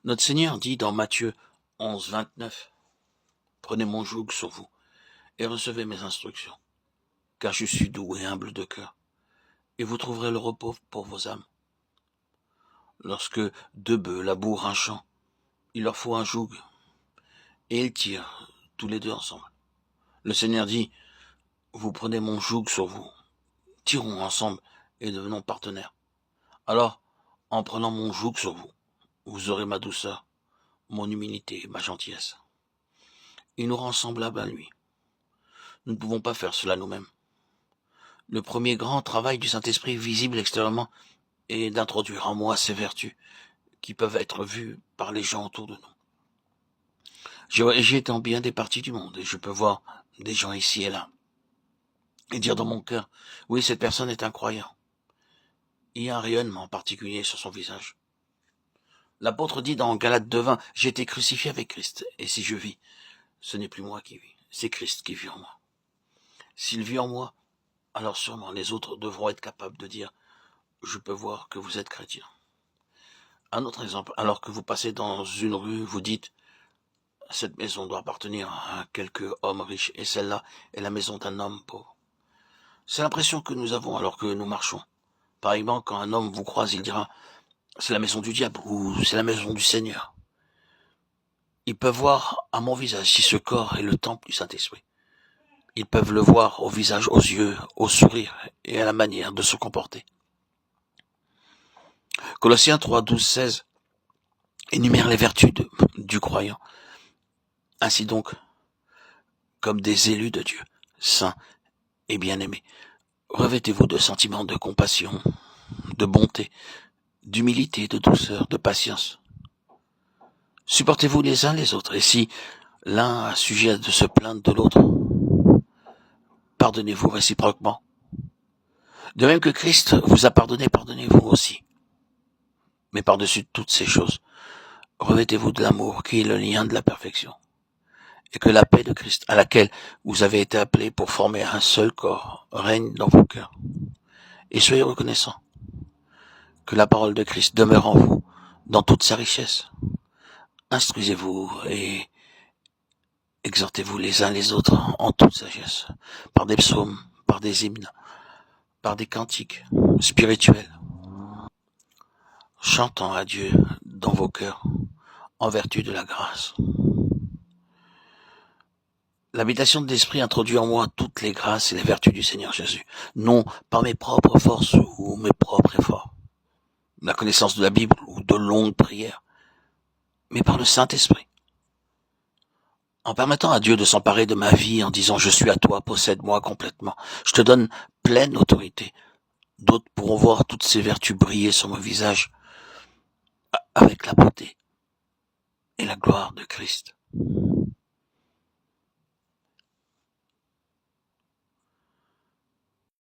Notre Seigneur dit dans Matthieu 11, 29, « Prenez mon joug sur vous et recevez mes instructions, car je suis doux et humble de cœur, et vous trouverez le repos pour vos âmes. » Lorsque deux bœufs labourent un champ, il leur faut un joug, et ils tirent tous les deux ensemble. Le Seigneur dit, « Vous prenez mon joug sur vous, tirons ensemble et devenons partenaires. Alors, en prenant mon joug sur vous, vous aurez ma douceur, mon humilité, ma gentillesse. Il nous rend semblables à lui. Nous ne pouvons pas faire cela nous-mêmes. Le premier grand travail du Saint-Esprit visible extérieurement est d'introduire en moi ces vertus qui peuvent être vues par les gens autour de nous. J'ai été en bien des parties du monde et je peux voir des gens ici et là et dire dans mon cœur, oui, cette personne est un croyant. Il y a un rayonnement particulier sur son visage. L'apôtre dit dans Galates 2:20, « J'ai été crucifié avec Christ, et si je vis, ce n'est plus moi qui vis, c'est Christ qui vit en moi. S'il vit en moi, alors sûrement les autres devront être capables de dire, je peux voir que vous êtes chrétien. » Un autre exemple, alors que vous passez dans une rue, vous dites, cette maison doit appartenir à quelque homme riche, et celle-là est la maison d'un homme pauvre. C'est l'impression que nous avons alors que nous marchons. Par exemple, quand un homme vous croise, il dira, c'est la maison du diable, ou c'est la maison du Seigneur. Ils peuvent voir à mon visage si ce corps est le temple du Saint-Esprit. Ils peuvent le voir au visage, aux yeux, au sourire et à la manière de se comporter. Colossiens 3, 12, 16 énumère les vertus du croyant. Ainsi donc, comme des élus de Dieu, saints et bien-aimés, revêtez-vous de sentiments de compassion, de bonté, d'humilité, de douceur, de patience. Supportez-vous les uns les autres, et si l'un a sujet de se plaindre de l'autre, pardonnez-vous réciproquement. De même que Christ vous a pardonné, pardonnez-vous aussi. Mais par-dessus toutes ces choses, revêtez-vous de l'amour qui est le lien de la perfection. Et que la paix de Christ, à laquelle vous avez été appelés pour former un seul corps, règne dans vos cœurs. Et soyez reconnaissants que la parole de Christ demeure en vous dans toute sa richesse. Instruisez-vous et exhortez-vous les uns les autres en toute sagesse, par des psaumes, par des hymnes, par des cantiques spirituels, chantant à Dieu dans vos cœurs en vertu de la grâce. L'habitation de l'Esprit introduit en moi toutes les grâces et les vertus du Seigneur Jésus, non par mes propres forces ou mes propres efforts, la connaissance de la Bible ou de longues prières, mais par le Saint-Esprit. En permettant à Dieu de s'emparer de ma vie, en disant « Je suis à toi, possède-moi complètement. Je te donne pleine autorité. » D'autres pourront voir toutes ces vertus briller sur mon visage avec la beauté et la gloire de Christ.